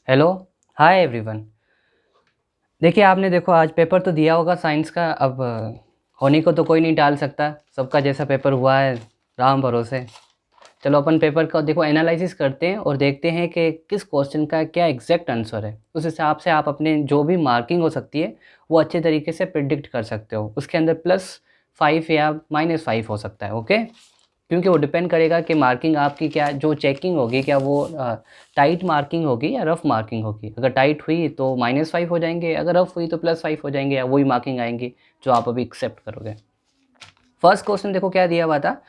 Hello, hi everyone. देखिए आपने देखो आज पेपर तो दिया होगा साइंस का। अब होने को तो कोई नहीं टाल सकता, सबका जैसा पेपर हुआ है राम भरोसे। चलो अपन पेपर का देखो एनालिसिस करते हैं और देखते हैं कि किस क्वेश्चन का क्या एग्जैक्ट आंसर है। उस हिसाब से आप अपने जो भी मार्किंग हो सकती है वो अच्छे तरीके से प्रिडिक्ट कर सकते हो। उसके अंदर +5 या -5 हो सकता है, ओके। क्योंकि वो डिपेंड करेगा कि मार्किंग आपकी क्या जो चेकिंग होगी, क्या वो टाइट मार्किंग होगी या रफ मार्किंग होगी। अगर टाइट हुई तो -5 हो जाएंगे, अगर रफ हुई तो +5 हो जाएंगे, या वही मार्किंग आएंगी जो आप अभी एक्सेप्ट करोगे। फर्स्ट क्वेश्चन देखो क्या दिया हुआ था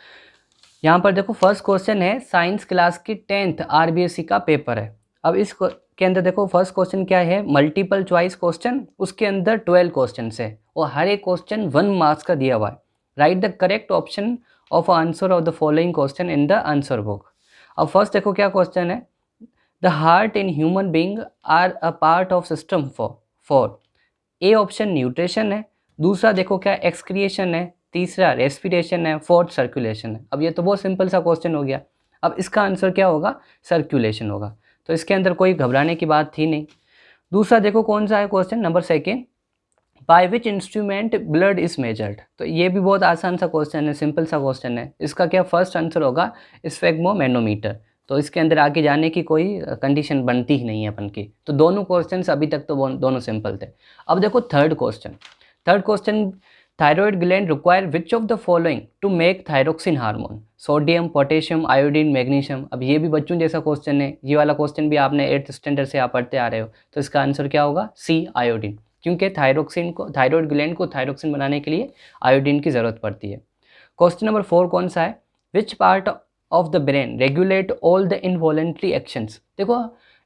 यहाँ पर। देखो फर्स्ट क्वेश्चन है साइंस क्लास की 10th आरबीएससी का पेपर है। अब इस के अंदर देखो फर्स्ट क्वेश्चन क्या है, मल्टीपल चॉइस क्वेश्चन। उसके अंदर 12 क्वेश्चन है और हर एक क्वेश्चन 1 मार्क्स का दिया हुआ है। Write the correct option of answer of the following question in the answer book. अब फर्स्ट देखो क्या क्वेश्चन है, the heart in human being are a part of system for A option nutrition है, दूसरा देखो क्या एक्सक्रिएशन है, तीसरा रेस्पिरेशन है, फोर्थ सर्कुलेशन है। अब ये तो बहुत सिंपल सा क्वेश्चन हो गया। अब इसका आंसर क्या होगा, सर्कुलेशन होगा। तो इसके अंदर कोई घबराने की बात थी नहीं। दूसरा देखो कौन सा है question number second, by which instrument blood is measured. तो ये भी बहुत आसान सा क्वेश्चन है, सिंपल सा क्वेश्चन है। इसका क्या फर्स्ट आंसर होगा, स्फेग्मोमेनोमीटर। तो इसके अंदर आगे जाने की कोई कंडीशन बनती ही नहीं है अपन की। तो दोनों क्वेश्चंस अभी तक तो दोनों सिंपल थे। अब देखो third question, thyroid gland require which of the following to make thyroxine hormone, sodium, potassium, iodine, magnesium. अब ये भी बच्चों जैसा क्वेश्चन है, ये वाला क्वेश्चन भी आपने 8th स्टैंडर्ड से आप पढ़ते आ रहे हो। तो इसका आंसर क्या होगा, सी आयोडीन। क्योंकि थायराइड ग्लैंड को थायरोक्सिन बनाने के लिए आयोडीन की ज़रूरत पड़ती है। क्वेश्चन नंबर 4 कौन सा है, which part of the brain regulate all the involuntary actions. देखो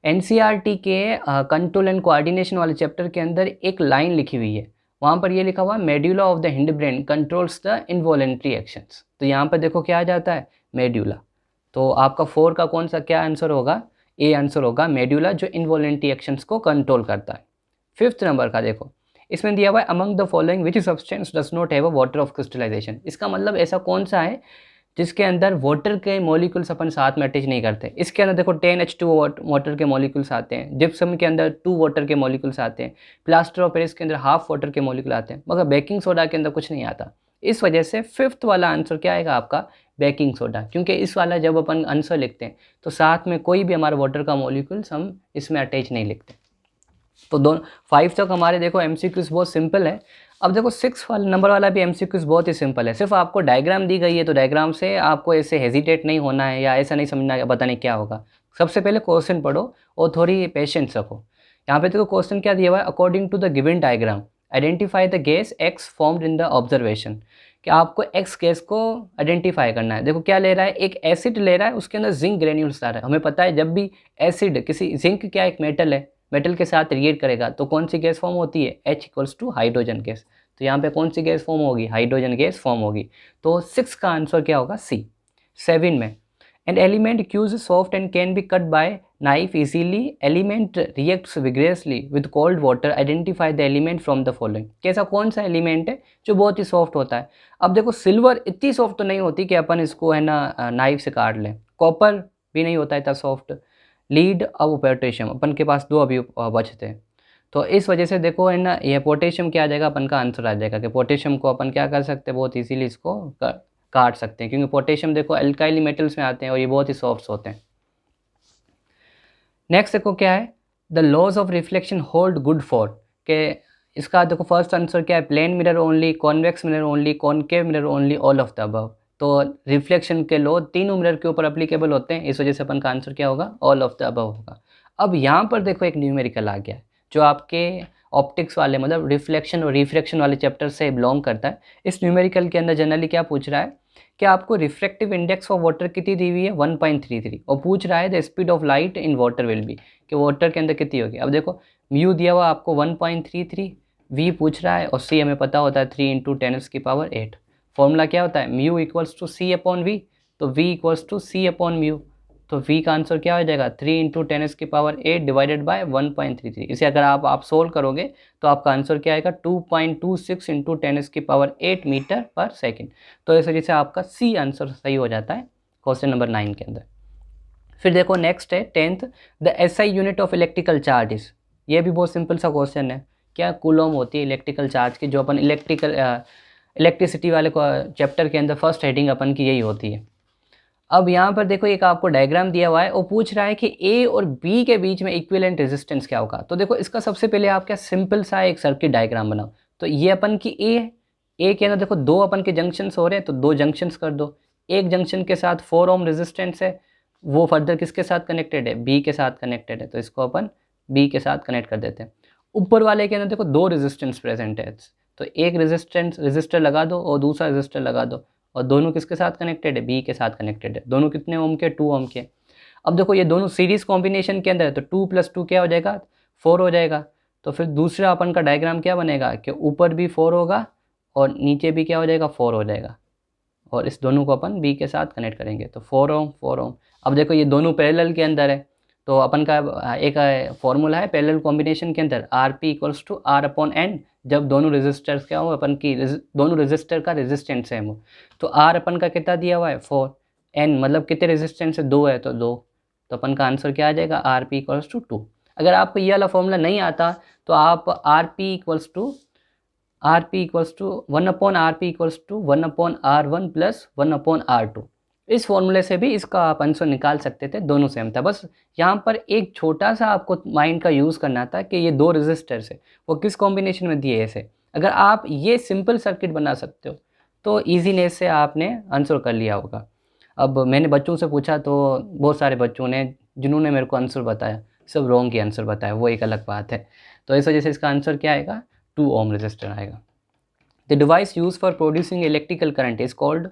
एनसीईआरटी के कंट्रोल एंड कोऑर्डिनेशन वाले चैप्टर के अंदर एक लाइन लिखी हुई है, वहाँ पर ये लिखा हुआ medulla of the hind brain controls the involuntary actions. तो यहाँ पर देखो क्या आ जाता है, मेड्यूला। तो आपका 4 का कौन सा क्या आंसर होगा, ए आंसर होगा, मेड्यूला, जो इनवॉलेंट्री एक्शंस को कंट्रोल करता है। 5th नंबर का देखो, इसमें दिया हुआ है among the following which substance does not have a water of crystallization. इसका मतलब ऐसा कौन सा है जिसके अंदर वाटर के मॉलिक्यूल्स अपन साथ में अटैच नहीं करते। इसके अंदर देखो 10H2 वाटर के मॉलिक्यूल्स आते हैं, जिप्सम के अंदर 2 वाटर के मॉलिक्यूल्स आते हैं, प्लास्टर ऑफ पेरिस के अंदर हाफ वाटर के मॉलिक्यूल आते हैं, मगर बेकिंग सोडा के अंदर कुछ नहीं आता। इस वजह से 5th वाला आंसर क्या आएगा आपका, बेकिंग सोडा। क्योंकि इस वाला जब अपन आंसर लिखते हैं तो साथ में कोई भी हमारा वाटर का मॉलिक्यूल्स हम इसमें अटैच नहीं लिखते। तो दोनों 5 तक हमारे देखो एमसीक्यूज बहुत सिंपल है। अब देखो 6 वाला नंबर वाला भी एमसीक्यूज बहुत ही सिंपल है। सिर्फ आपको डायग्राम दी गई है तो डायग्राम से आपको ऐसे हेजिटेट नहीं होना है या ऐसा नहीं समझना है पता नहीं क्या होगा। सबसे पहले क्वेश्चन पढ़ो और थोड़ी पेशेंस रखो। यहाँ पे देखो क्वेश्चन क्या दिया हुआ है, according to the given diagram identify the gas X formed in the observation. कि आपको एक्स गैस को आइडेंटिफाई करना है। देखो क्या ले रहा है, एक एसिड ले रहा है, उसके अंदर जिंक ग्रेन्यूल्स आ रहा है। हमें पता है जब भी एसिड किसी जिंक क्या एक मेटल है, मेटल के साथ रिएक्ट करेगा तो कौन सी गैस फॉर्म होती है, H = हाइड्रोजन गैस। तो यहाँ पे कौन सी गैस फॉर्म होगी, हाइड्रोजन गैस फॉर्म होगी। तो 6 का आंसर क्या होगा, सी। 7 में, and element Q's soft and can be cut by knife easily, element reacts vigorously with cold water, identify the element from the following. कैसा कौन सा एलिमेंट है जो बहुत ही सॉफ्ट होता है। अब देखो सिल्वर इतनी सॉफ्ट तो नहीं होती कि अपन इसको है ना नाइफ से काट लें, कॉपर भी नहीं होता इतना सॉफ्ट, लीड अब पोटेशियम, अपन के पास 2 अभी बचते हैं। तो इस वजह से देखो है ना, ये पोटेशियम क्या आ जाएगा, अपन का आंसर आ जाएगा कि पोटेशियम को अपन क्या कर सकते हैं, बहुत इजीली इसको काट सकते हैं। क्योंकि पोटेशियम देखो अल्काइली मेटल्स में आते हैं और ये बहुत ही सॉफ्ट होते हैं। नेक्स्ट देखो क्या है, the laws of reflection hold good for. के इसका देखो फर्स्ट आंसर क्या है, plane mirror only, convex mirror only, concave mirror only, all of the above. तो रिफ्लेक्शन के लॉ तीनों मिरर के ऊपर अप्लीकेबल होते हैं, इस वजह से अपन का आंसर क्या होगा, ऑल ऑफ द अबव होगा। अब यहाँ पर देखो एक न्यूमेरिकल आ गया है जो आपके ऑप्टिक्स वाले मतलब रिफ्लेक्शन और रिफ्रैक्शन वाले चैप्टर से बिलोंग करता है। इस न्यूमेरिकल के अंदर जनरली क्या पूछ रहा है कि आपको रिफ्रैक्टिव इंडेक्स ऑफ वाटर कितनी दी हुई है, 1.33, और पूछ रहा है the speed of light in water will be, कि वाटर के अंदर कितनी होगी। अब देखो म्यू दिया हुआ आपको 1.33, वी पूछ रहा है और सी हमें पता होता है 3 × 10⁸। फॉर्मूला क्या होता है, mu equals to C upon V, तो V equals to C upon mu. तो v का आंसर क्या हो जाएगा, 3 × 10⁸ डिवाइडेड बाय 1.33। इसे अगर आप सोल्व करोगे तो आपका आंसर क्या आएगा, 2.26 × 10⁸ मीटर पर सेकेंड। तो इस वजह से आपका सी आंसर सही हो जाता है क्वेश्चन नंबर 9 के अंदर। फिर देखो नेक्स्ट है 10th, the SI unit of electrical charge. ये भी बहुत सिंपल सा क्वेश्चन है। क्या कूलम होती है इलेक्ट्रिकल चार्ज की, जो अपन इलेक्ट्रिसिटी वाले को चैप्टर के अंदर फर्स्ट हेडिंग अपन की यही होती है। अब यहाँ पर देखो एक आपको डायग्राम दिया हुआ है और पूछ रहा है कि ए और बी के बीच में इक्विवेलेंट रेजिस्टेंस क्या होगा। तो देखो इसका सबसे पहले आप क्या सिंपल सा एक सर्किट डायग्राम बनाओ। तो ये अपन की ए है, ए के अंदर देखो दो अपन के जंक्शंस हो रहे हैं, तो दो जंक्शंस कर दो। एक जंक्शन के साथ 4 ओम रेजिस्टेंस है, वो फर्दर किसके साथ कनेक्टेड है, बी के साथ कनेक्टेड है, तो इसको अपन बी के साथ कनेक्ट कर देते हैं। ऊपर वाले के अंदर देखो दो रेजिस्टेंस प्रेजेंट है, तो एक रेजिस्टर लगा दो और दूसरा रेजिस्टर लगा दो, और दोनों किसके साथ कनेक्टेड है, बी के साथ कनेक्टेड है। दोनों कितने ओम के, 2 ओम के। अब देखो ये दोनों सीरीज कॉम्बिनेशन के अंदर है, तो 2 + 2 क्या हो जाएगा, 4 हो जाएगा। तो फिर दूसरा अपन का डायग्राम क्या बनेगा कि ऊपर भी 4 होगा और नीचे भी क्या हो जाएगा, 4 हो जाएगा, और इस दोनों को अपन बी के साथ कनेक्ट करेंगे, तो 4 ओम 4 ओम। अब देखो ये दोनों पैरेलल के अंदर है, तो अपन का एक फॉर्मूला है पैरेलल कॉम्बिनेशन के अंदर, Rp = R/N, जब दोनों रेजिस्टर्स क्या हो अपन की दोनों रेजिस्टर का रेजिस्टेंस सेम हो। तो R अपन का कितना दिया हुआ है, 4, N मतलब कितने रेजिस्टेंस है, 2 है, तो 2। तो अपन का आंसर क्या आ जाएगा, Rp = 2। अगर आपको ये वाला फॉर्मूला नहीं आता तो आप Rp = 1/Rp = 1/R1 + 1/R2, इस फॉर्मूले से भी इसका आप आंसर निकाल सकते थे, दोनों सेम था। बस यहाँ पर एक छोटा सा आपको माइंड का यूज़ करना था कि ये दो रेजिस्टर्स है, वो किस कॉम्बिनेशन में दिए ऐसे। अगर आप ये सिंपल सर्किट बना सकते हो तो ईजीनेस से आपने आंसर कर लिया होगा। अब मैंने बच्चों से पूछा तो बहुत सारे बच्चों ने, जिन्होंने मेरे को आंसर बताया, सब रॉन्ग की आंसर बताया, वो एक अलग बात है। तो इस वजह से इसका आंसर क्या आएगा, 2 ओम रेजिस्टर आएगा। The device use for producing electrical current is called,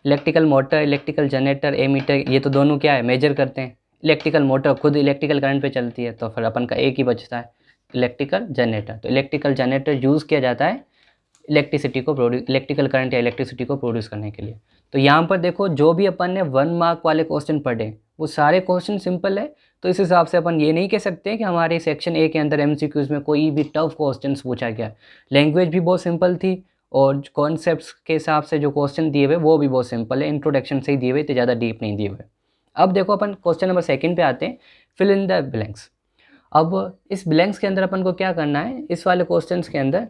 electrical motor, electrical generator, ammeter, ये तो दोनों क्या है, मेजर करते हैं। इलेक्ट्रिकल मोटर खुद इलेक्ट्रिकल करंट पे चलती है, तो फिर अपन का एक ही बचता है, इलेक्ट्रिकल जनरेटर। तो इलेक्ट्रिकल जनरेटर यूज़ किया जाता है इलेक्ट्रिकल करंट या इलेक्ट्रिसिटी को प्रोड्यूस करने के लिए। तो यहाँ पर देखो जो भी अपन ने 1 मार्क वाले क्वेश्चन पढ़े वो सारे क्वेश्चन सिंपल है। तो इस हिसाब से अपन ये नहीं कह सकते कि हमारे सेक्शन ए के अंदर एमसीक्यूज़ में कोई भी टफ क्वेश्चन पूछा गया। लैंग्वेज भी बहुत सिंपल थी और कॉन्सेप्ट्स के हिसाब से जो क्वेश्चन दिए हुए वो भी बहुत सिंपल है, इंट्रोडक्शन से ही दिए हुए, तो ज़्यादा डीप नहीं दिए हुए। अब देखो अपन क्वेश्चन नंबर 2 पे आते हैं, फिल इन द ब्लैंक्स। अब इस ब्लैंक्स के अंदर अपन को क्या करना है, इस वाले क्वेश्चन के अंदर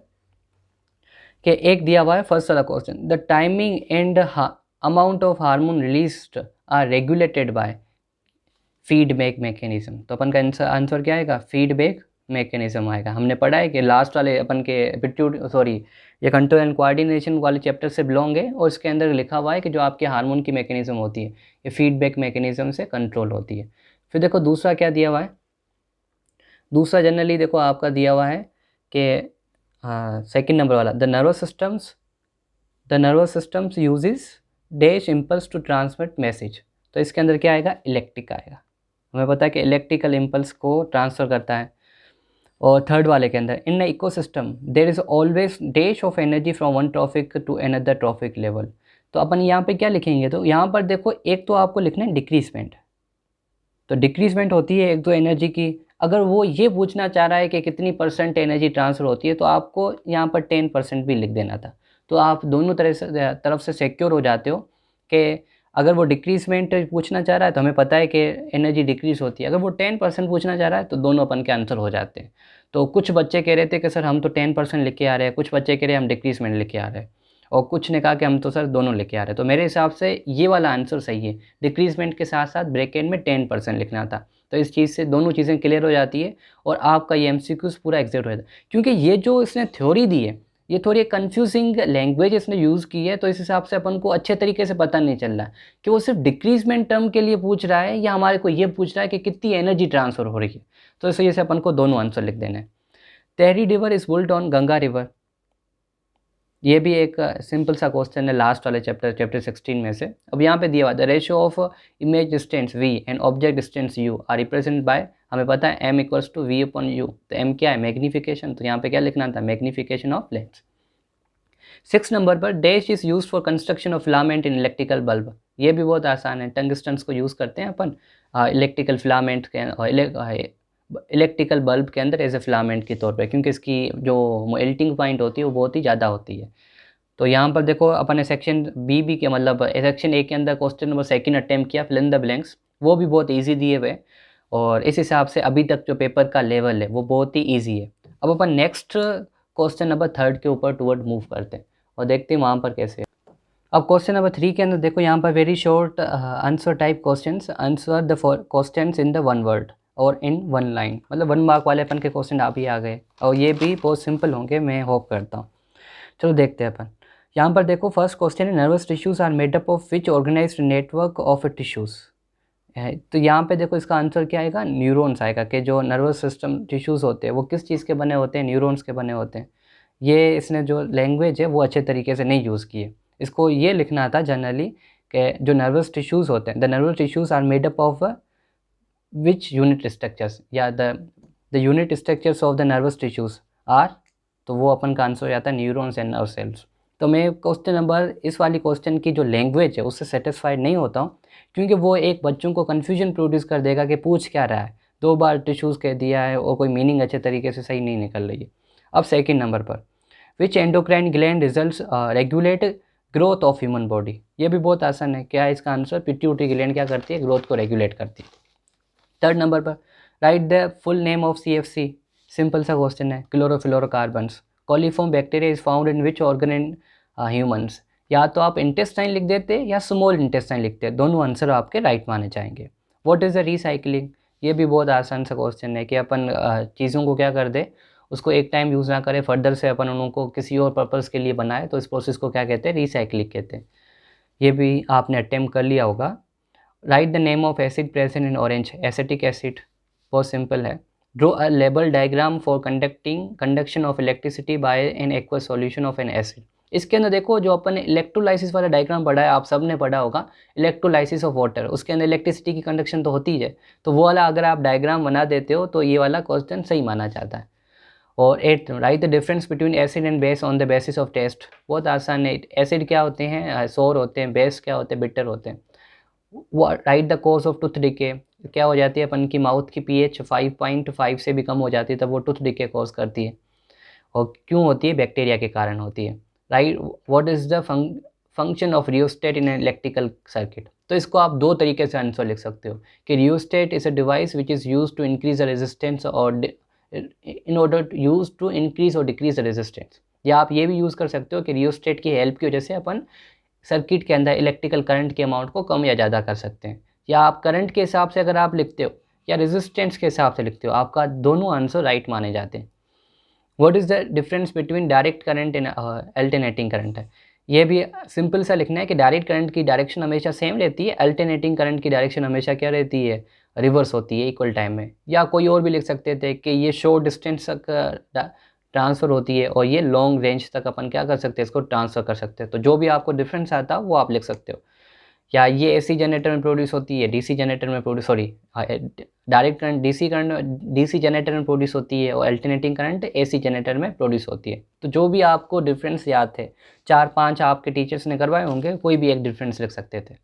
कि एक दिया हुआ है फर्स्ट वाला question, the timing and amount of hormone released are regulated by feedback mechanism. तो अपन का आंसर क्या आएगा, फीडबैक मैकेनिज्म आएगा। हमने पढ़ा है कि लास्ट वाले अपन के ये कंट्रोल एंड कोऑर्डिनेशन वाले चैप्टर से बिलोंग है, और इसके अंदर लिखा हुआ है कि जो आपके हार्मोन की मैकेनिज्म होती है ये फीडबैक मैकेनिज्म से कंट्रोल होती है। फिर देखो दूसरा क्या दिया हुआ है, दूसरा जनरली देखो आपका दिया हुआ है कि सेकंड नंबर वाला, the nervous systems uses dash impulse to transmit message. तो इसके अंदर क्या आएगा, इलेक्ट्रिक आएगा। हमें पता है कि इलेक्ट्रिकल इम्पल्स को ट्रांसफ़र करता है। और थर्ड वाले के अंदर, in ecosystem there is always dash of energy from one trophic to another trophic level. तो अपन यहाँ पे क्या लिखेंगे, तो यहाँ पर देखो एक तो आपको लिखना है डिक्रीजमेंट। तो डिक्रीजमेंट होती है एक तो एनर्जी की। अगर वो ये पूछना चाह रहा है कि कितनी % एनर्जी ट्रांसफ़र होती है, तो आपको यहाँ पर 10% भी लिख देना था। तो आप दोनों तरफ से सिक्योर हो जाते हो कि अगर वो डिक्रीजमेंट पूछना चाह रहा है तो हमें पता है कि एनर्जी डिक्रीज़ होती है। अगर वो 10% पूछना चाह रहा है तो दोनों अपन के आंसर हो जाते हैं। तो कुछ बच्चे कह रहे थे कि सर हम तो 10% लिख के आ रहे हैं, कुछ बच्चे कह रहे हैं हम डिक्रीजमेंट लिख के आ रहे हैं, और कुछ ने कहा कि हम तो सर दोनों लेके आ रहे हैं। तो मेरे हिसाब से ये वाला आंसर सही है, डिक्रीजमेंट के साथ साथ ब्रैकेट में 10% लिखना था। तो इस चीज़ से दोनों चीज़ें क्लियर हो जाती है और आपका ये एमसीक्यूज़ पूरा एग्जैक्ट हो जाता है। क्योंकि ये जो इसने थ्योरी दी है ये थोड़ी कंफ्यूजिंग लैंग्वेज इसने यूज़ की है, तो इस हिसाब से अपन को अच्छे तरीके से पता नहीं चल रहा है कि वो सिर्फ डिक्रीजमेंट टर्म के लिए पूछ रहा है या हमारे को ये पूछ रहा है कि कितनी एनर्जी ट्रांसफ़र हो रही है। तो इस वजह से अपन को दोनों आंसर लिख देना है। Tehri river is built on Ganga river, ये भी एक सिंपल सा क्वेश्चन है लास्ट वाले चैप्टर 16 में से। अब यहाँ पे दिया हुआ the ratio of image distance v and object distance u are represent by, हमें पता है m = v/u। तो m क्या है, मैग्नीफिकेशन। तो यहाँ पे क्या लिखना था, मैग्नीफिकेशन ऑफ लेंस। 6 नंबर पर dash is use for construction of filament in electrical bulb. ये भी बहुत आसान है, टंगस्टन्स को यूज़ करते हैं अपन इलेक्ट्रिकल फिलामेंट के इलेक्ट्रिकल बल्ब के अंदर एज ए फिलामेंट के तौर पे, क्योंकि इसकी जो मेल्टिंग पॉइंट होती है वो बहुत ही ज़्यादा होती है। तो यहाँ पर देखो अपन ने सेक्शन बी के मतलब सेक्शन ए के अंदर क्वेश्चन नंबर 2 अटेम्प्ट किया, फिल इन द ब्लैंक्स। वो भी बहुत ईजी दिए हुए, और इस हिसाब से अभी तक जो पेपर का लेवल है वो बहुत ही ईजी है। अब अपन नेक्स्ट क्वेश्चन नंबर 3 के ऊपर टूवर्ड मूव करते हैं और देखते हैं वहाँ पर कैसे है। अब क्वेश्चन नंबर 3 के अंदर देखो, यहाँ पर very short answer type questions, answer the questions in the one word और इन वन लाइन, मतलब 1 मार्क वाले अपन के क्वेश्चन अभी आ गए और ये भी बहुत सिंपल होंगे, मैं होप करता हूँ। चलो देखते हैं अपन। यहाँ पर देखो फर्स्ट क्वेश्चन है, nervous tissues are made up of which organized network of tissues है। तो यहाँ पे देखो इसका आंसर क्या आएगा, न्यूरॉन्स आएगा, कि जो नर्वस सिस्टम टिश्यूज़ होते हैं वो किस चीज़ के बने होते हैं, न्यूरॉन्स के बने होते हैं। ये इसने जो लैंग्वेज है वो अच्छे तरीके से नहीं यूज़ की है। इसको ये लिखना था जनरली कि जो नर्वस टिश्यूज़ होते हैं, the nervous tissues are made up of which unit structures, या the unit structures of the nervous tissues are, तो वो अपन का आंसर हो जाता है न्यूरॉन्स एंड नर्व सेल्स। तो मैं क्वेश्चन नंबर इस वाली क्वेश्चन की जो लैंग्वेज है उससे सेटिस्फाइड नहीं होता हूँ, क्योंकि वो एक बच्चों को कन्फ्यूजन प्रोड्यूस कर देगा कि पूछ क्या रहा है, 2 बार टिश्यूज़ कह दिया है और कोई मीनिंग अच्छे तरीके से सही नहीं निकल रही है। अब सेकेंड नंबर पर, which endocrine gland results regulate growth of human body, ये भी बहुत आसान है। क्या है इसका आंसर, पिट्यूटरी ग्लैंड क्या करती है, ग्रोथ को रेगुलेट करती है। थर्ड नंबर पर, right the full name of CFC, simple सा क्वेश्चन है, chlorofluorocarbons. Coliform bacteria is found in which organ in humans, या तो आप इंटेस्टाइन लिख देते या स्मॉल इंटेस्टाइन लिखते, दोनों आंसर आपके राइट माने जाएंगे। व्हाट इज़ द रीसाइक्लिंग, ये भी बहुत आसान सा क्वेश्चन है कि अपन चीज़ों को क्या कर दे, उसको एक टाइम यूज़ ना करें, फर्दर से अपन उनको किसी और पर्पज़ के लिए बनाए, तो इस प्रोसेस को क्या कहते हैं, रीसाइक्लिंग कहते हैं। ये भी आपने अटेम्प्ट कर लिया होगा। Right the name of acid present in orange, acetic acid, बहुत सिंपल है। Draw a label diagram for conduction of electricity bye an aqueous solution of N acid. इसके अंदर देखो जो अपन ने इलेक्ट्रोलाइसिस वाला डायग्राम पढ़ा है, आप सब ने पढ़ा होगा, इलेक्ट्रोलाइसिस ऑफ वाटर, उसके अंदर इलेक्ट्रिसिटी की कंडक्शन तो होती है, तो वो वाला अगर आप डायग्राम बना देते हो तो ये वाला क्वेश्चन सही माना जाता है। और 8, write the difference between acid and base on the basis of test, बहुत आसान है। एसिड क्या होते हैं, सोर होते हैं, बेस क्या होते हैं, बिटर होते हैं। Write the cause of tooth decay, क्या हो जाती है अपन की माउथ की pH 5.5 से भी कम हो जाती है, तब वो टूथ डिके कॉज करती है, और क्यों होती है, बैक्टीरिया के कारण होती है। Right, what is the function of rheostat in electrical circuit, तो इसको आप 2 तरीके से आंसर लिख सकते हो कि rheostat is a device which is use to increase the resistance और in order to use to increase और डिक्रीज द रेजिस्टेंस, या आप ये भी यूज़ कर सकते हो कि रियोस्टेट की हेल्प की वजह से अपन सर्किट के अंदर इलेक्ट्रिकल करंट के अमाउंट को कम या ज़्यादा कर सकते हैं। या आप करंट के हिसाब से अगर आप लिखते हो या रेजिस्टेंस के हिसाब से लिखते हो, आपका दोनों आंसर राइट माने जाते हैं। What is the difference between direct current and alternating current है, ये भी सिंपल सा लिखना है कि डायरेक्ट करंट की डायरेक्शन हमेशा सेम रहती है, अल्टरनेटिंग करंट की डायरेक्शन हमेशा क्या रहती है, रिवर्स होती है इक्वल टाइम में। या कोई और भी लिख सकते थे कि ये शॉर्ट डिस्टेंस तक ट्रांसफ़र होती है और ये लॉन्ग रेंज तक अपन क्या कर सकते हैं, इसको ट्रांसफ़र कर सकते हैं। तो जो भी आपको डिफरेंस आता है वो आप लिख सकते हो। या ये AC जनरेटर में प्रोड्यूस होती है, DC जनरेटर में produce, sorry direct current DC generator में प्रोड्यूस होती है और अल्टरनेटिंग करंट AC जनरेटर में प्रोड्यूस होती है। तो जो भी आपको डिफरेंस याद थे, 4-5 आपके टीचर्स ने करवाए होंगे, कोई भी एक डिफरेंस लिख सकते थे।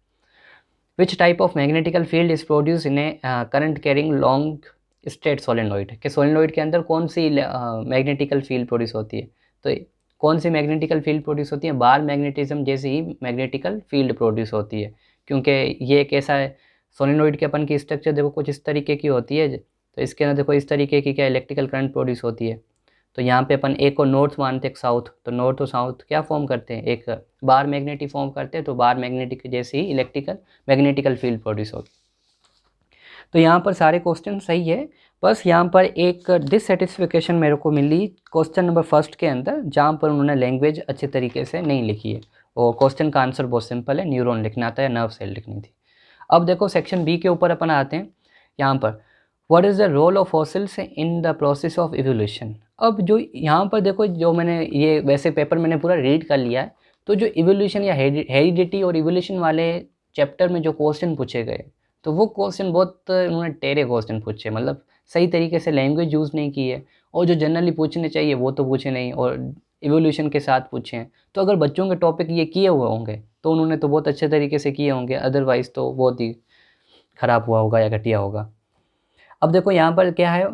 Which type of magnetical field is produce in A current carrying long straight solenoid, कि सोलेनोइड के अंदर कौन सी मैग्नेटिकल फील्ड प्रोड्यूस होती है, तो कौन सी मैग्नेटिकल फील्ड प्रोड्यूस होती है, बार मैग्नेटिज्म जैसी ही मैग्नेटिकल फील्ड प्रोड्यूस होती है, क्योंकि ये एक ऐसा है, सोलेनोइड के अपन की स्ट्रक्चर देखो कुछ इस तरीके की होती है, तो इसके अंदर देखो इस तरीके की क्या इलेक्ट्रिकल करंट प्रोड्यूस होती है। तो यहाँ पे अपन एक को नॉर्थ मानते हैं, एक साउथ, तो नॉर्थ और साउथ क्या फॉर्म करते हैं, एक बार मैग्नेटिक फॉर्म करते हैं, तो बार मैग्नेटिक जैसी ही इलेक्ट्रिकल मैग्नेटिकल फील्ड प्रोड्यूस होती है। तो यहाँ पर सारे क्वेश्चन सही है, बस यहाँ पर एक डिससेटिस्फिकेशन मेरे को मिली क्वेश्चन नंबर 1 के अंदर, जहाँ पर उन्होंने लैंग्वेज अच्छे तरीके से नहीं लिखी है, और क्वेश्चन का आंसर बहुत सिंपल है, न्यूरॉन लिखना था या नर्व सेल लिखनी थी। अब देखो सेक्शन बी के ऊपर अपन आते हैं। यहाँ पर what is the role of fossils in the process of evolution. अब जो यहाँ पर देखो, जो मैंने ये वैसे पेपर मैंने पूरा रीड कर लिया है, तो जो इवोल्यूशन या हेरिडिटी और इवोल्यूशन वाले चैप्टर में जो क्वेश्चन पूछे गए, तो वो क्वेश्चन बहुत उन्होंने टेढ़े क्वेश्चन पूछे, मतलब सही तरीके से लैंग्वेज यूज़ नहीं की है, और जो जनरली पूछने चाहिए वो तो पूछे नहीं, और इवोल्यूशन के साथ पूछे हैं। तो अगर बच्चों के टॉपिक ये किए हुए होंगे तो उन्होंने तो बहुत अच्छे तरीके से किए होंगे, अदरवाइज़ तो बहुत ही ख़राब हुआ होगा या घटिया होगा। अब देखो यहाँ पर क्या है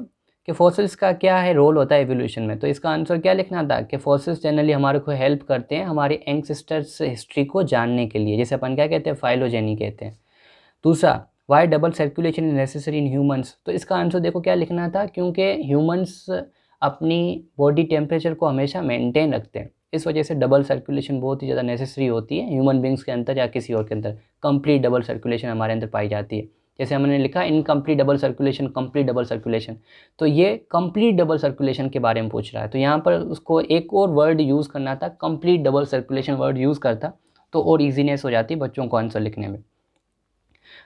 कि फॉसिल्स का क्या है रोल होता है एवोल्यूशन में, तो इसका आंसर क्या लिखना था कि फॉसिल्स जनरली हमारे को हेल्प करते हैं हमारे एंसेस्टर्स हिस्ट्री को जानने के लिए, जैसे अपन क्या कहते हैं, फाइलोजेनी कहते हैं। दूसरा, why double circulation is necessary in humans. तो इसका आंसर देखो क्या लिखना था, क्योंकि ह्यूमंस अपनी बॉडी टेम्परेचर को हमेशा मेंटेन रखते हैं, इस वजह से डबल सर्कुलेशन बहुत ही ज़्यादा नेसेसरी होती है ह्यूमन बींग्स के अंदर या किसी और के अंदर। कंप्लीट डबल सर्कुलेशन हमारे अंदर पाई जाती है। जैसे हमने लिखा incomplete double circulation, complete double circulation, तो ये कंप्लीट डबल सर्कुलेशन के बारे में पूछ रहा है। तो यहाँ पर उसको एक और वर्ड यूज़ करना था, complete double circulation word use करता तो और ईजीनेस हो जाती बच्चों को आंसर लिखने में।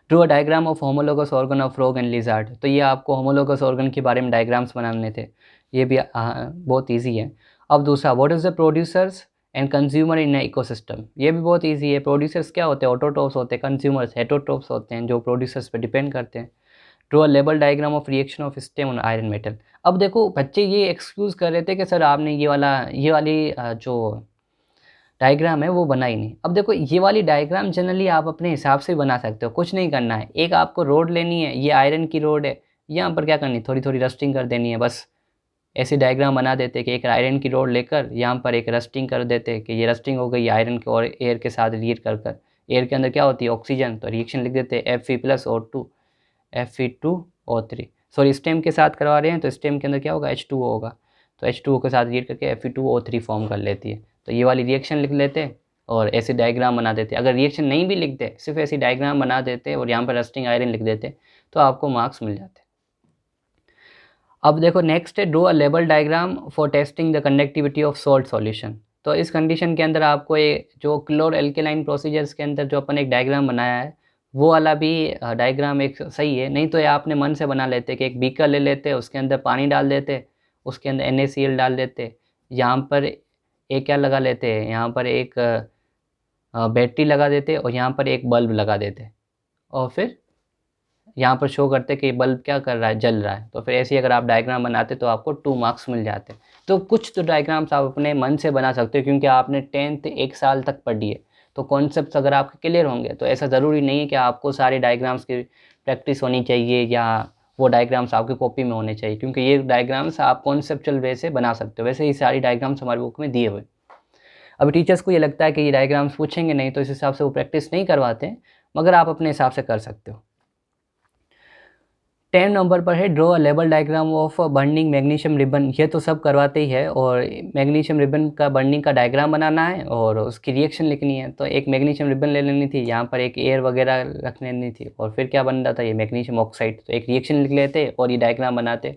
Drew a diagram of homologous organ of frog and lizard. तो ये आपको होमोलोगस ऑर्गन के बारे में डायग्राम्स बनाने थे, ये भी बहुत ईजी है। अब दूसरा, what is the producers and consumer in ecosystem. ये भी बहुत ईजी है। प्रोड्यूसर्स क्या होते हैं, ऑटोट्रोप्स होते हैं, कंज्यूमर्स हेटरोट्रोप्स होते हैं जो प्रोड्यूसर्स पे डिपेंड करते हैं। Drew a label diagram of reaction of stem on iron metal. अब देखो बच्चे ये एक्सक्यूज़ कर रहे थे कि सर आपने ये वाली जो डायग्राम है वो बना ही नहीं। अब देखो ये वाली डायग्राम जनरली आप अपने हिसाब से बना सकते हो, कुछ नहीं करना है। एक आपको रोड लेनी है, ये आयरन की रोड है, यहाँ पर क्या करनी है, थोड़ी थोड़ी रस्टिंग कर देनी है बस। ऐसी डायग्राम बना देते कि एक आयरन की रोड लेकर यहाँ पर एक रस्टिंग कर देते कि ये रस्टिंग हो गई आयरन के और एयर के साथ रिएक्ट कर कर। एयर के अंदर क्या होती है, ऑक्सीजन, तो रिएक्शन लिख देते Fe+O2 Fe2O3। सॉरी स्टेम के साथ करवा रहे हैं तो स्टेम के अंदर क्या होगा, H2O होगा, तो H2O के साथ रिएक्ट करके Fe2O3 फॉर्म कर लेती है। तो ये वाली रिएक्शन लिख लेते और ऐसे डायग्राम बना देते। अगर रिएक्शन नहीं भी लिखते, सिर्फ ऐसी डायग्राम बना देते और यहाँ पर रस्टिंग आयरन लिख देते तो आपको मार्क्स मिल जाते। अब देखो नेक्स्ट है, draw a label diagram for testing the conductivity of salt solution. तो इस कंडीशन के अंदर आपको ये जो क्लोर एल्केलाइन प्रोसीजर्स के अंदर जो अपन एक डायग्राम बनाया है वो वाला भी डायग्राम एक सही है। नहीं तो ये आपने मन से बना लेते कि एक बीकर ले लेते, उसके अंदर पानी डाल देते, उसके अंदर NaCl डाल देते, यहाँ पर एक क्या लगा लेते हैं, यहाँ पर एक बैटरी लगा देते और यहाँ पर एक बल्ब लगा देते और फिर यहाँ पर शो करते कि बल्ब क्या कर रहा है, जल रहा है। तो फिर ऐसे ही अगर आप डायग्राम बनाते तो आपको 2 मार्क्स मिल जाते। तो कुछ तो डायग्राम्स आप अपने मन से बना सकते हो क्योंकि आपने 10th 1 साल तक पढ़ी है, तो कॉन्सेप्ट्स अगर आपके क्लियर होंगे तो ऐसा ज़रूरी नहीं है कि आपको सारे डायग्राम्स की प्रैक्टिस होनी चाहिए या वो डायग्राम्स आपकी कॉपी में होने चाहिए, क्योंकि ये डायग्राम्स आप कॉन्सेप्चुअल वे से बना सकते हो। वैसे ही सारी डायग्राम्स हमारी बुक में दिए हुए। अभी टीचर्स को ये लगता है कि ये डायग्राम्स पूछेंगे नहीं तो इस हिसाब से वो प्रैक्टिस नहीं करवाते, मगर आप अपने हिसाब से कर सकते हो। 10 नंबर पर है, draw a label diagram of burning magnesium ribbon. ये तो सब करवाते ही है, और मैग्नीशियम रिबन का बर्निंग का डायग्राम बनाना है और उसकी रिएक्शन लिखनी है। तो एक मैग्नीशियम रिबन ले लेनी थी, यहाँ पर एक एयर वगैरह रख लेनी थी और फिर क्या बन रहा था, ये मैग्नीशियम ऑक्साइड। तो एक रिएक्शन लिख लेते और ये डायग्राम बनाते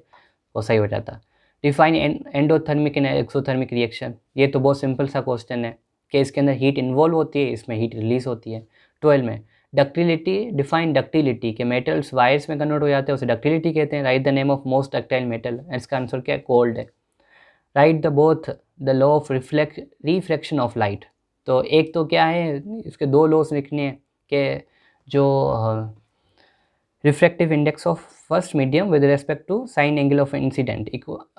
और सही हो जाता। Define endothermic and exothermic reaction. ये तो बहुत सिंपल सा क्वेश्चन है कि इसके अंदर हीट इन्वॉल्व होती है, इसमें हीट रिलीज होती है। 12 में डक्टिलिटी, डिफाइन डक्टिलिटी के मेटल्स वायर्स में कन्वर्ट हो जाते हैं, उसे डक्टिलिटी कहते हैं। Write the name of most ductile metal, इसका आंसर क्या है, गोल्ड है। Write the both the law of reflection of light. तो एक तो क्या है, इसके 2 लॉस लिखने हैं कि जो refractive index of first medium with respect to sine angle of incident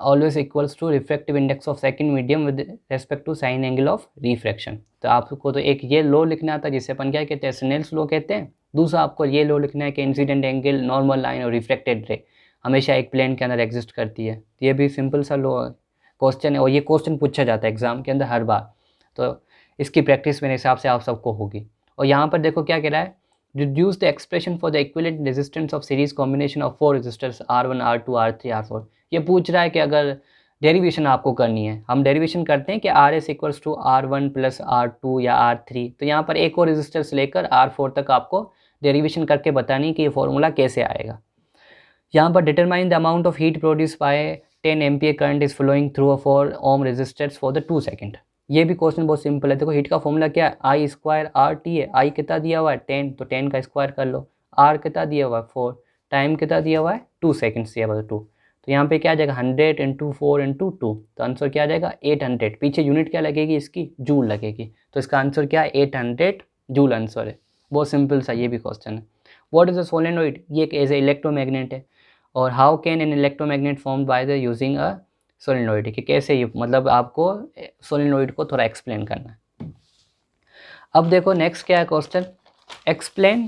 always equals to refractive index of second medium with respect to sine angle of refraction. तो आपको तो एक ये लॉ लिखना था जिसे अपन क्या कहते हैं, स्नेल्स लॉ कहते हैं। दूसरा आपको ये लॉ लिखना है कि इंसिडेंट एंगल, नॉर्मल लाइन और रिफ्रैक्टेड रे हमेशा एक प्लेन के अंदर एग्जिस्ट करती है। तो ये भी सिंपल सा लॉ क्वेश्चन है और ये क्वेश्चन पूछा जाता है एग्जाम के अंदर हर बार, तो इसकी प्रैक्टिस मेरे हिसाब से आप सबको होगी। और यहाँ पर देखो क्या कह रहा है, reduce the expression for the equivalent resistance of series combination of 4 resistors R1 R2 R3 R4। ये पूछ रहा है कि अगर डेरिवेशन आपको करनी है, हम डेरिवेशन करते हैं कि RS equals to R1 plus R2 या R3, तो यहाँ पर एक और रेजिस्टर्स लेकर R4 तक आपको डेरिवेशन करके बतानी कि ये फॉर्मूला कैसे आएगा। यहाँ पर determine the amount of heat produce by 10 ampere current is flowing through a 4 ohm resistors for the 2 second. ये भी क्वेश्चन बहुत सिंपल है। देखो हीट का फॉर्मूला क्या है, I स्क्वायर RT है। I कितना दिया हुआ है 10, तो 10 का स्क्वायर कर लो। R कितना दिया हुआ है 4, टाइम कितना दिया हुआ है 2 सेकेंड्स दिया हुआ है 2, तो यहाँ पे क्या आ जाएगा 100 × 4 × 2, तो आंसर क्या आ जाएगा 800। पीछे यूनिट क्या लगेगी इसकी, जूल लगेगी, तो इसका आंसर क्या है 800 जूल आंसर है। बहुत सिंपल सा ये भी क्वेश्चन है। व्हाट इज अ सोलेनोइड, ये एक एज ए इलेक्ट्रोमैग्नेट है। और how can an electromagnet form by the using a solenoid, कि कैसे ये, मतलब आपको सोलेनोइड को थोड़ा एक्सप्लेन करना है। अब देखो नेक्स्ट क्या है question, explain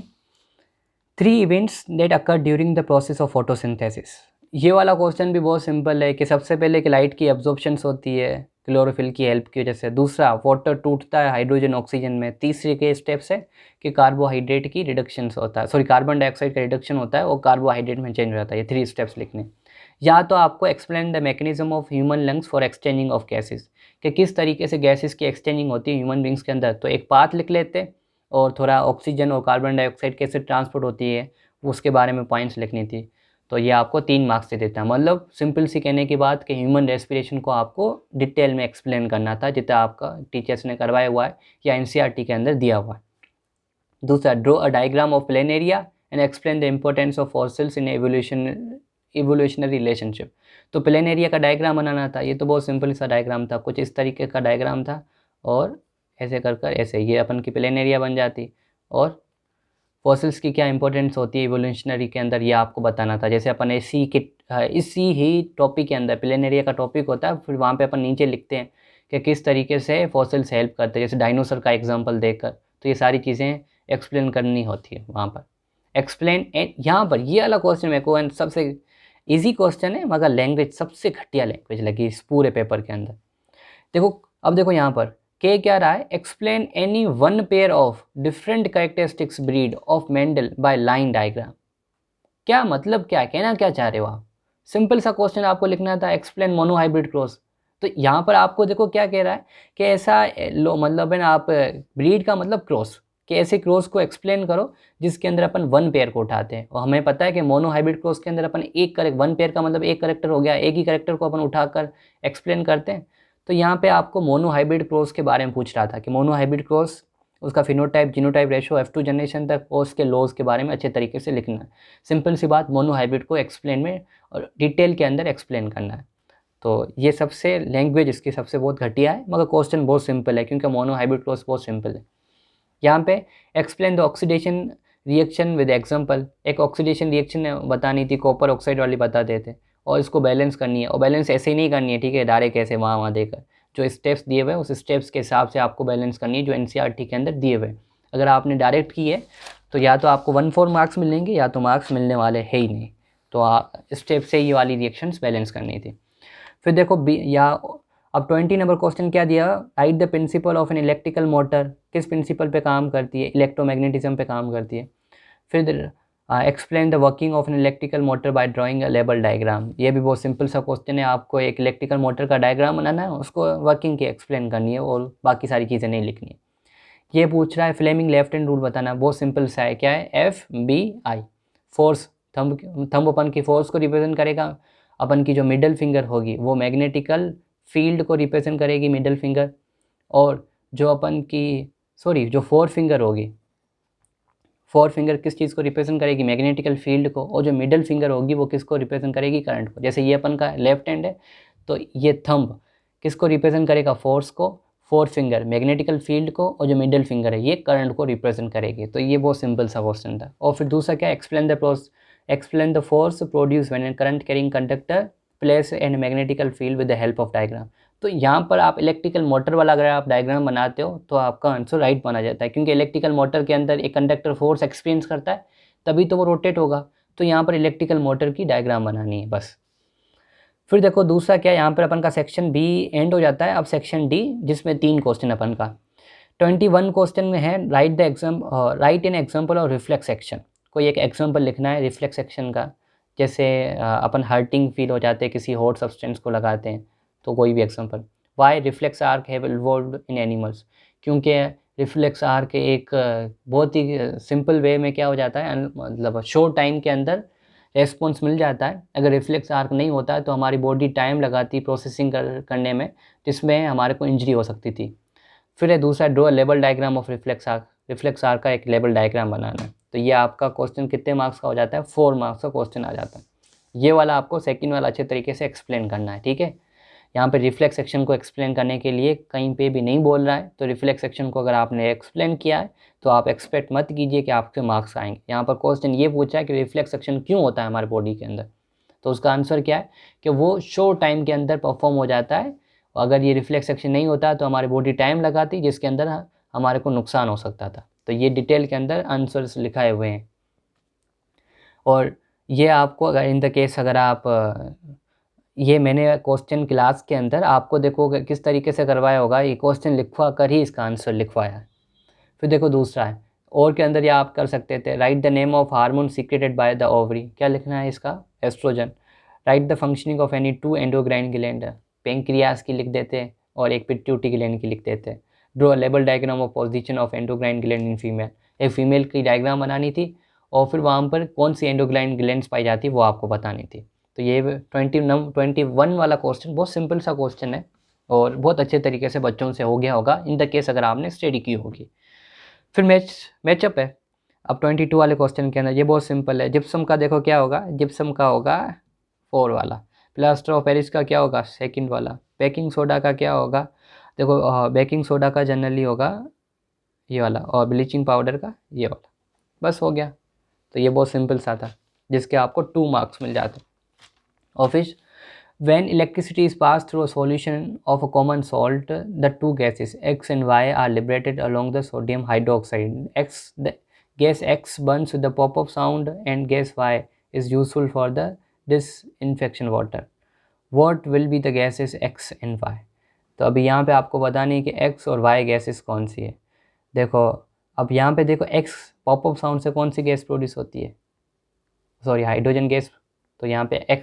3 events that occur during the process of photosynthesis. ये वाला क्वेश्चन भी बहुत सिंपल है कि सबसे पहले कि लाइट की एब्जॉर्प्शंस होती है, क्लोरोफिल की हेल्प की वजह से। दूसरा, वाटर टूटता है हाइड्रोजन ऑक्सीजन में। तीसरे के स्टेप्स है कि कार्बोहाइड्रेट की रिडक्शन होता है, सॉरी कार्बन डाइऑक्साइड का रिडक्शन होता है और कार्बोहाइड्रेट में चेंज हो जाता है। ये 3 स्टेप्स लिखने। या तो आपको explain the mechanism of human lungs for exchanging of gases, कि किस तरीके से गैसेस की एक्सचेंजिंग होती है ह्यूमन बींग्स के अंदर। तो एक पाथ लिख लेते और थोड़ा ऑक्सीजन और कार्बन डाइऑक्साइड कैसे ट्रांसपोर्ट होती है उसके बारे में पॉइंट्स लिखनी थी। तो ये आपको 3 मार्क्स दे देता है। मतलब सिंपल सी कहने की बात कि ह्यूमन रेस्पिरेशन को आपको डिटेल में एक्सप्लेन करना था, जितना आपका टीचर्स ने करवाया हुआ है या एनसीईआरटी के अंदर दिया हुआ है। दूसरा, draw a diagram of plain area and explain the importance of fossils in evolutionary relationship. तो प्लेन एरिया का डायग्राम बनाना था। ये तो बहुत सिंपल सा डायग्राम था, कुछ इस तरीके का डायग्राम था और ऐसे कर कर ऐसे ये अपन की प्लेन एरिया बन जाती। और फॉसिल्स की क्या इंपॉर्टेंस होती है इवोल्यूशनरी के अंदर, ये आपको बताना था। जैसे अपन इसी ही टॉपिक के अंदर प्लेन एरिया का टॉपिक होता है, फिर वहाँ पे अपन नीचे लिखते हैं कि किस तरीके से फॉसिल्स हेल्प करते हैं, जैसे डायनासोर का एग्जांपल देकर। तो ये सारी चीज़ें एक्सप्लेन करनी होती है वहाँ पर। एक्सप्लेन यहाँ पर ये वाला क्वेश्चन मेरे को सबसे ईजी क्वेश्चन है, मगर लैंग्वेज सबसे घटिया लैंग्वेज लगी इस पूरे पेपर के अंदर। देखो अब देखो यहाँ पर के क्या रहा है, explain any one pair of different characteristics breed of Mendel by line diagram. क्या मतलब, क्या कहना क्या चाह रहे हो आप? सिंपल सा क्वेश्चन आपको लिखना था, एक्सप्लेन मोनोहाइब्रिड क्रॉस। तो यहाँ पर आपको देखो क्या कह रहा है कि ऐसा लो मतलब है ना, आप ब्रीड का मतलब क्रॉस, कि ऐसे क्रॉस को एक्सप्लेन करो जिसके अंदर अपन वन पेयर को उठाते हैं। और हमें पता है कि मोनोहाइब्रिड क्रॉस के अंदर अपन एक करेक्ट, वन पेयर का मतलब एक करेक्टर हो गया, एक ही करेक्टर को अपन उठाकर एक्सप्लेन करते हैं। तो यहाँ पे आपको मोनोहाइब्रिड क्रॉस के बारे में पूछ रहा था कि मोनोहाइब्रिड क्रॉस, उसका phenotype genotype ratio F2 generation तक और उसके लॉज के बारे में अच्छे तरीके से लिखना है। सिंपल सी बात, मोनोहाइब्रिड को एक्सप्लेन में और डिटेल के अंदर एक्सप्लेन करना है। तो ये सबसे लैंग्वेज इसकी सबसे बहुत घटिया है, मगर क्वेश्चन बहुत सिंपल है क्योंकि मोनोहाइब्रिड क्रॉस बहुत सिंपल है। यहाँ पे explain the oxidation reaction with example, एक ऑक्सीडेशन रिएक्शन बतानी थी, कॉपर ऑक्साइड वाली बताते थे, और इसको बैलेंस करनी है। और बैलेंस ऐसे ही नहीं करनी है, ठीक है, डायरेक्ट ऐसे वहाँ देकर, जो स्टेप्स दिए हुए हैं उस स्टेप्स के हिसाब से आपको बैलेंस करनी है जो एनसीईआरटी के अंदर दिए हुए। अगर आपने डायरेक्ट की है तो या तो आपको 1/4 मार्क्स मिलेंगे या तो मार्क्स मिलने वाले है ही नहीं। तो स्टेप से ये वाली रिएक्शंस बैलेंस करनी थी। फिर देखो अब 20 नंबर क्वेश्चन क्या दिया, right the principle of an electrical motor, किस प्रिंसिपल पे काम करती है, इलेक्ट्रोमैग्नेटिज्म पे काम करती है। फिर explain the working of an electrical motor by drawing a label diagram, ये भी बहुत सिंपल सा क्वेश्चन है। आपको एक इलेक्ट्रिकल मोटर का डायग्राम बनाना है, उसको वर्किंग की एक्सप्लेन करनी है और बाकी सारी चीज़ें नहीं लिखनी है। ये पूछ रहा है फ्लेमिंग लेफ्ट हैंड रूल बताना, बहुत सिंपल सा है। क्या है, FBI, फोर्स, थंब अपन की फोर्स को रिप्रेजेंट करेगा। अपन की जो मिडल फिंगर होगी वो मैग्नेटिकल फील्ड को रिप्रेजेंट करेगी, मिडल फिंगर। और जो अपन की जो फोर फिंगर होगी, फोर फिंगर किस चीज़ को रिप्रेजेंट करेगी, मैग्नेटिकल फील्ड को। और जो मिडल फिंगर होगी वो किसको रिप्रेजेंट करेगी, करंट को। जैसे ये अपन का लेफ्ट हैंड है तो ये थंब किसको रिप्रेजेंट करेगा, फोर्स को, फोर फिंगर मैग्नेटिकल फील्ड को, और जो मिडल फिंगर है ये करंट को रिप्रेजेंट करेगी। तो ये बहुत सिंपल सा क्वेश्चन था। और फिर दूसरा क्या, explain the force produce when current carrying conductor place and magnetical field with the help of diagram. तो यहाँ पर आप इलेक्ट्रिकल मोटर वाला अगर आप डायग्राम बनाते हो तो आपका आंसर राइट माना जाता है, क्योंकि इलेक्ट्रिकल मोटर के अंदर एक कंडक्टर फोर्स एक्सपीरियंस करता है तभी तो वो रोटेट होगा। तो यहाँ पर इलेक्ट्रिकल मोटर की डायग्राम बनानी है बस। फिर देखो दूसरा क्या, यहाँ पर अपन का सेक्शन बी एंड हो जाता है। अब सेक्शन डी, जिसमें 3 क्वेश्चन अपन का 21 क्वेश्चन में है, राइट एन एग्जाम्पल और रिफ्लेक्स एक्शन। कोई एक एग्जाम्पल लिखना है रिफ्लेक्स एक्शन का। जैसे अपन हर्टिंग फील हो जाते हैं किसी हॉट सब्सटेंस को लगाते हैं, तो कोई भी example. Why reflex arc have evolved in animals, क्योंकि रिफ्लेक्स आर्क एक बहुत ही सिंपल वे में क्या हो जाता है, मतलब शॉर्ट टाइम के अंदर रेस्पॉन्स मिल जाता है। अगर रिफ्लेक्स आर्क नहीं होता है तो हमारी बॉडी टाइम लगाती प्रोसेसिंग करने में, जिसमें हमारे को इंजरी हो सकती थी। फिर है दूसरा, draw label diagram of reflex arc का एक लेबल डायग्राम बनाना है। तो ये आपका क्वेश्चन कितने मार्क्स का हो जाता है, 4 मार्क्स का क्वेश्चन आ जाता है। ये वाला आपको सेकंड वाला अच्छे तरीके से एक्सप्लेन करना है, ठीक है। यहाँ पे रिफ्लेक्स सेक्शन को एक्सप्लेन करने के लिए कहीं पे भी नहीं बोल रहा है, तो रिफ्लेक्स सेक्शन को अगर आपने एक्सप्लेन किया है तो आप एक्सपेक्ट मत कीजिए कि आपके मार्क्स आएंगे। यहाँ पर क्वेश्चन ये पूछा है कि रिफ्लेक्स सेक्शन क्यों होता है हमारे बॉडी के अंदर, तो उसका आंसर क्या है कि वो शॉर्ट टाइम के अंदर परफॉर्म हो जाता है। अगर ये रिफ्लेक्स सेक्शन नहीं होता तो हमारी बॉडी टाइम लगाती, जिसके अंदर हमारे को नुकसान हो सकता था। तो ये डिटेल के अंदर आंसर्स लिखाए हुए हैं। और ये आपको अगर इन द केस अगर आप ये मैंने क्वेश्चन क्लास के अंदर आपको देखो किस तरीके से करवाया होगा, ये क्वेश्चन लिखवा कर ही इसका आंसर लिखवाया है। फिर देखो दूसरा है, और के अंदर ये आप कर सकते थे, write the name of hormone secreted by the ovary, क्या लिखना है इसका, oestrogen. Write the functioning of any two endocrine gland, pancreas की लिख देते और एक पिट्यूटरी ग्लैंड की लिख देते। Draw label diagram of position of endocrine gland in female, एक फीमेल की डायग्राम बनानी थी और फिर वहाँ पर कौन सी एंडोक्राइन ग्लैंड्स पाई जाती वो आपको बतानी थी। तो ये 21 वाला क्वेश्चन बहुत सिंपल सा क्वेश्चन है और बहुत अच्छे तरीके से बच्चों से हो गया होगा इन द केस अगर आपने स्टडी की होगी। फिर मैचअप है। अब 22 वाले क्वेश्चन के अंदर ये बहुत सिंपल है, जिप्सम का देखो क्या होगा, जिप्सम का होगा 4 वाला, प्लास्टर ऑफ पेरिस का क्या होगा, सेकंड वाला, बेकिंग सोडा का क्या होगा, देखो बेकिंग सोडा का जनरली होगा ये वाला, और ब्लीचिंग पाउडर का ये वाला। बस हो गया। तो ये बहुत सिंपल सा था जिसके आपको 2 मार्क्स मिल जाते। और फिर when electricity is passed through a solution of a common salt, the two gases X and Y are liberated along the sodium hydroxide. The gas X burns with the pop-up sound and gas Y is useful for the disinfection water. What will be the gases X and Y? तो अभी यहाँ पे आपको बतानी है कि X और Y gases कौन सी है। देखो अब यहाँ पे देखो X पॉपअप साउंड से कौन सी गैस प्रोड्यूस होती है, सॉरी हाइड्रोजन गैस। तो यहाँ पे X,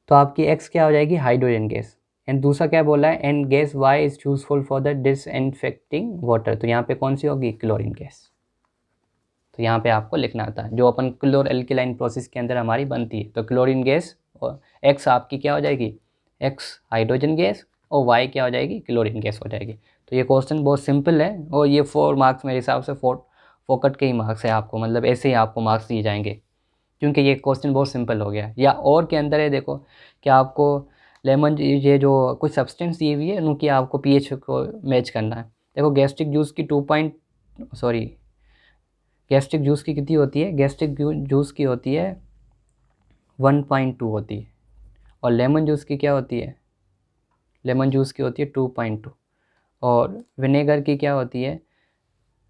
तो आपकी X क्या हो जाएगी, हाइड्रोजन गैस। एंड दूसरा क्या बोला है, and gas Y is useful for the disinfecting water, तो यहाँ पे कौन सी होगी, क्लोरीन गैस। तो यहाँ पे आपको लिखना आता है जो अपन क्लोर एल्केलाइन प्रोसेस के अंदर हमारी बनती है। तो क्लोरीन गैस और X आपकी क्या हो जाएगी, X हाइड्रोजन गैस और Y क्या हो जाएगी, क्लोरीन गैस हो जाएगी। तो ये क्वेश्चन बहुत सिंपल है और ये 4 मार्क्स मेरे हिसाब से फोकट के ही मार्क्स है आपको, मतलब ऐसे ही आपको मार्क्स दिए जाएंगे क्योंकि ये क्वेश्चन बहुत सिंपल हो गया। या और के अंदर है देखो कि आपको लेमन, ये जो कुछ सब्सटेंस दी हुई है उनकी आपको पीएच को मैच करना है। देखो गैस्ट्रिक जूस की गैस्ट्रिक जूस की कितनी होती है, गैस्ट्रिक जूस की होती है 1.2 होती है, और लेमन जूस की क्या होती है, लेमन जूस की होती है 2.2, और विनेगर की क्या होती है,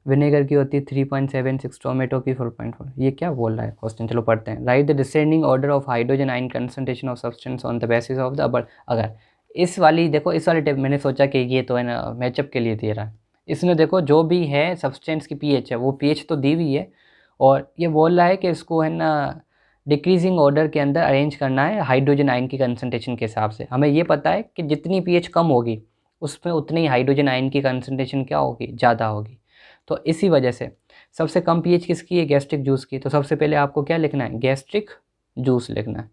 विनेगर की होती है 3.76, टोमेटो की 4.4। ये क्या बोल रहा है क्वेश्चन, चलो पढ़ते हैं। Write the descending order of hydrogen ion concentration of substance on the basis of the अबर। अगर इस वाली देखो, इस वाली टेप मैंने सोचा कि ये तो है ना मैचअप के लिए दे रहा है, इसमें देखो जो भी है सब्सटेंस की पीएच है वो पीएच तो दी हुई है, और ये बोल रहा है कि इसको है ना डिक्रीजिंग ऑर्डर के अंदर अरेंज करना है हाइड्रोजन आयन की कंसंट्रेशन के हिसाब से। हमें ये पता है कि जितनी पीएच कम होगी उसमें उतनी हाइड्रोजन आयन की कंसंट्रेशन क्या होगी, ज़्यादा होगी। तो इसी वजह से सबसे कम पीएच किसकी है, गैस्ट्रिक जूस की। तो सबसे पहले आपको क्या लिखना है, गैस्ट्रिक जूस लिखना है।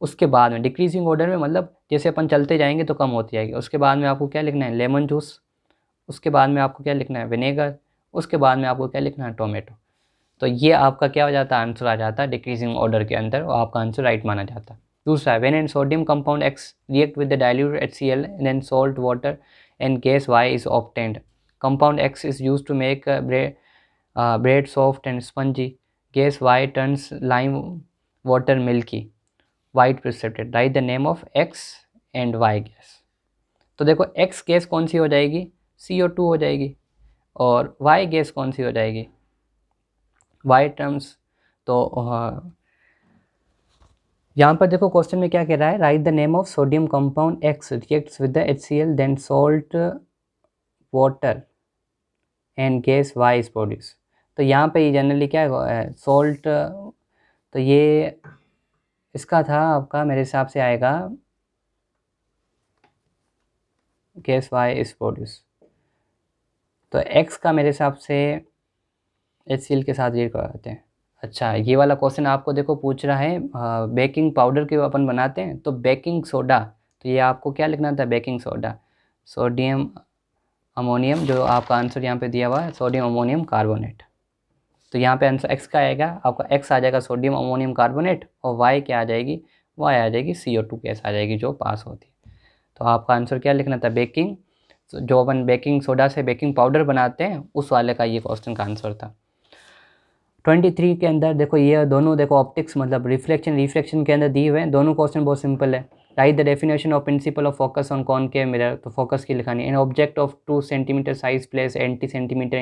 उसके बाद में डिक्रीजिंग ऑर्डर में, मतलब जैसे अपन चलते जाएंगे तो कम होती जाएगी। उसके बाद में आपको क्या लिखना है, लेमन जूस। उसके बाद में आपको क्या लिखना है, विनेगर। उसके बाद में आपको क्या लिखना है, टोमेटो। तो ये आपका क्या हो जाता है, आंसर आ जाता है डिक्रीजिंग ऑर्डर के अंदर, और आपका आंसर राइट माना जाता है। दूसरा है when and sodium compound X react with the dilute HCl then salt water and gas Y is obtained. Compound X is used to make bread soft and spongy. Gas Y turns lime water milky. White precipitate. Write the name of X and Y gas. तो देखो X gas कौन सी हो जाएगी, CO2 हो जाएगी, और Y gas कौन सी हो जाएगी, Y टर्म्स। तो यहाँ पर देखो क्वेश्चन में क्या कह रहा है, write the name of sodium compound X reacts with the HCl then salt water and gas Y is produce. तो यहाँ पे जनरली क्या है, सॉल्ट, तो ये इसका था आपका मेरे हिसाब से आएगा गैस Y इज प्रोड्यूस। तो X का मेरे हिसाब से HCl के साथ रीड करवाते हैं। अच्छा ये वाला क्वेश्चन आपको देखो पूछ रहा है बेकिंग पाउडर के अपन बनाते हैं तो बेकिंग सोडा, तो ये आपको क्या लिखना था, बेकिंग सोडा, सोडियम अमोनियम, जो आपका आंसर यहाँ पे दिया हुआ है सोडियम अमोनियम कार्बोनेट। तो यहाँ पे आंसर X का आएगा, आपका X आ जाएगा सोडियम अमोनियम कार्बोनेट, और Y क्या आ जाएगी, Y आ जाएगी CO2 गैस आ जाएगी जो पास होती है। तो आपका आंसर क्या लिखना था, बेकिंग, जो अपन बेकिंग सोडा से बेकिंग पाउडर बनाते हैं उस वाले का ये क्वेश्चन का आंसर था। 23 के अंदर देखो ये दोनों देखो ऑप्टिक्स मतलब रिफ्लेक्शन के अंदर दिए हुए हैं, दोनों क्वेश्चन बहुत सिंपल है। Write the definition of principal of focus on concave mirror. तो फोकस की लिखानी, an object of 2 centimetre size place 80 centimetre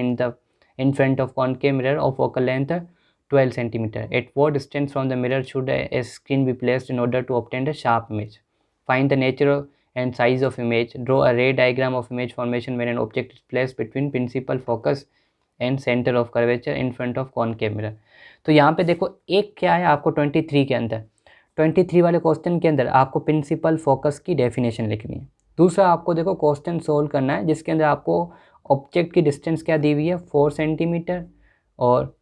in front of concave mirror of focal length 12 centimeter. At what distance from the mirror should a screen be placed in order to obtain a sharp image? Find the nature and size of image. Draw a ray diagram of image formation when an object is placed between principal focus and center of curvature in front of concave mirror. तो यहाँ पे देखो एक क्या है आपको 23 के अंदर, 23 वाले क्वेश्चन के अंदर आपको प्रिंसिपल फोकस की डेफिनेशन लिखनी है। दूसरा आपको देखो क्वेश्चन सोल्व करना है जिसके अंदर आपको ऑब्जेक्ट की डिस्टेंस क्या दी हुई है 4 सेंटीमीटर और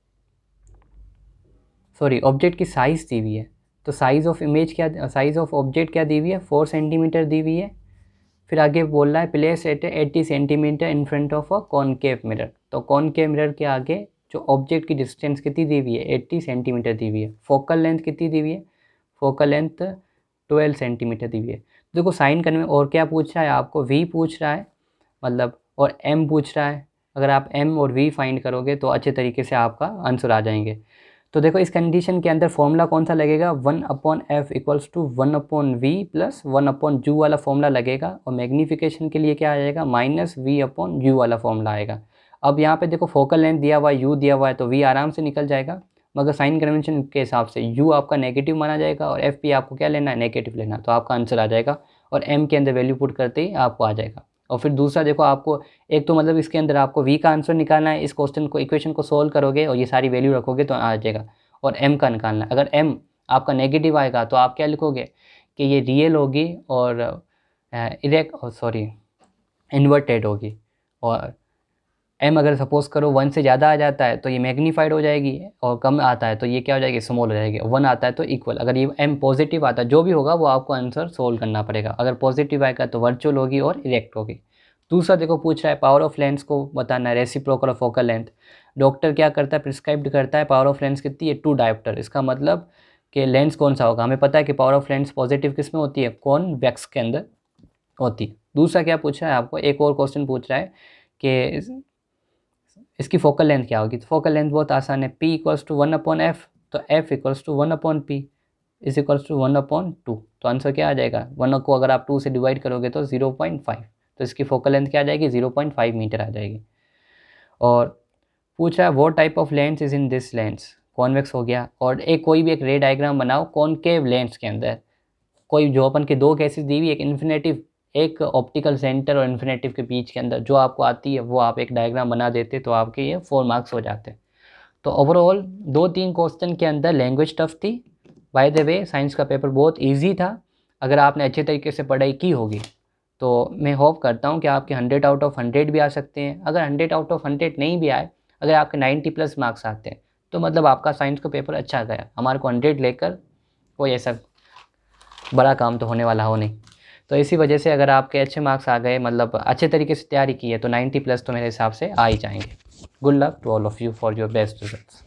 सॉरी ऑब्जेक्ट की साइज़ दी हुई है। तो साइज़ ऑफ इमेज क्या, साइज़ ऑफ ऑब्जेक्ट क्या दी हुई है 4 सेंटीमीटर दी हुई है। फिर आगे बोल रहा है place at 80 centimetre in front of a concave mirror. तो कॉनकेव मिरर के आगे जो ऑब्जेक्ट की डिस्टेंस कितनी दी हुई है 80 सेंटीमीटर दी हुई है। फोकल लेंथ कितनी दी हुई है, फोकल लेंथ 12 सेंटीमीटर दी हुई है। देखो साइन करने में और क्या पूछ रहा है आपको, वी पूछ रहा है मतलब, और एम पूछ रहा है। अगर आप एम और वी फाइंड करोगे तो अच्छे तरीके से आपका आंसर आ जाएंगे। तो देखो इस कंडीशन के अंदर फॉर्मूला कौन सा लगेगा, 1/f equals to 1/v plus 1/u वाला फॉर्मूला लगेगा। और मैग्नीफिकेशन के लिए क्या आ जाएगा -v/u वाला फॉर्मूला आएगा। अब यहाँ पे देखो फोकल लेंथ दिया हुआ है, u दिया हुआ है, तो v आराम से निकल जाएगा, मगर साइन कन्वेंशन के हिसाब से u आपका नेगेटिव माना जाएगा और f भी आपको क्या लेना है, नेगेटिव लेना। तो आपका आंसर आ जाएगा और m के अंदर वैल्यू पुट करते ही आपको आ जाएगा। और फिर दूसरा देखो आपको एक तो मतलब इसके अंदर आपको v का आंसर निकालना है, इस क्वेश्चन को इक्वेशन को सोल्व करोगे और ये सारी वैल्यू रखोगे तो आ जाएगा। और m का निकालना है, अगर m आपका नेगेटिव आएगा तो आप क्या लिखोगे कि ये रियल होगी और इन्वर्टेड होगी। और m अगर सपोज़ करो 1 से ज़्यादा आ जाता है तो ये मैग्नीफाइड हो जाएगी, और कम आता है तो ये क्या हो जाएगी, स्मॉल हो जाएगी। 1 आता है तो इक्वल। अगर ये m पॉजिटिव आता है, जो भी होगा वो आपको आंसर सोल्व करना पड़ेगा। अगर पॉजिटिव आएगा तो वर्चुअल होगी और इरेक्ट होगी। दूसरा देखो पूछ रहा है पावर ऑफ लेंस को बताना है, reciprocal of focal length. Doctor क्या करता है, प्रिस्क्राइब्ड करता है पावर ऑफ लेंस कितनी है 2 डायोप्टर। इसका मतलब कि लेंस कौन सा होगा, हमें पता है कि पावर ऑफ लेंस पॉजिटिव किस में होती है, कॉन्वेक्स के अंदर होती है। दूसरा क्या पूछ रहा है आपको, एक और क्वेश्चन पूछ रहा है कि इसकी फोकल लेंथ क्या होगी। तो फोकल लेंथ बहुत आसान है, p इक्वल्स टू 1/f, तो f equals to 1/p is equals to 1/2। तो आंसर क्या आ जाएगा, 1 को अगर आप 2 से डिवाइड करोगे तो 0.5, तो इसकी फोकल लेंथ क्या आ जाएगी 0.5 मीटर आ जाएगी। और पूछ रहा है what type of lens is in this lens, convex हो गया। और एक कोई भी एक रे डायग्राम बनाओ कॉनकेव लेंस के अंदर, कोई जो अपन के दो केसेस दी हुई, एक इन्फिनेटिव, एक ऑप्टिकल सेंटर और इन्फिनेटिव के बीच के अंदर जो आपको आती है वो आप एक डायग्राम बना देते तो आपके ये 4 मार्क्स हो जाते। तो ओवरऑल 2-3 क्वेश्चन के अंदर लैंग्वेज टफ थी। बाय द वे साइंस का पेपर बहुत इजी था, अगर आपने अच्छे तरीके से पढ़ाई की होगी तो मैं होप करता हूँ कि आपके 100 आउट ऑफ 100 भी आ सकते हैं। अगर 100 आउट ऑफ 100 नहीं भी आए, अगर आपके 90+ मार्क्स आते हैं तो मतलब आपका साइंस का पेपर अच्छा गया। हमारे को 100 लेकर कोई ऐसा बड़ा काम तो होने वाला हो नहीं। तो इसी वजह से अगर आपके अच्छे मार्क्स आ गए, मतलब अच्छे तरीके से तैयारी की है, तो 90+ तो मेरे हिसाब से आ ही जाएंगे। Good luck to all of you for your best results.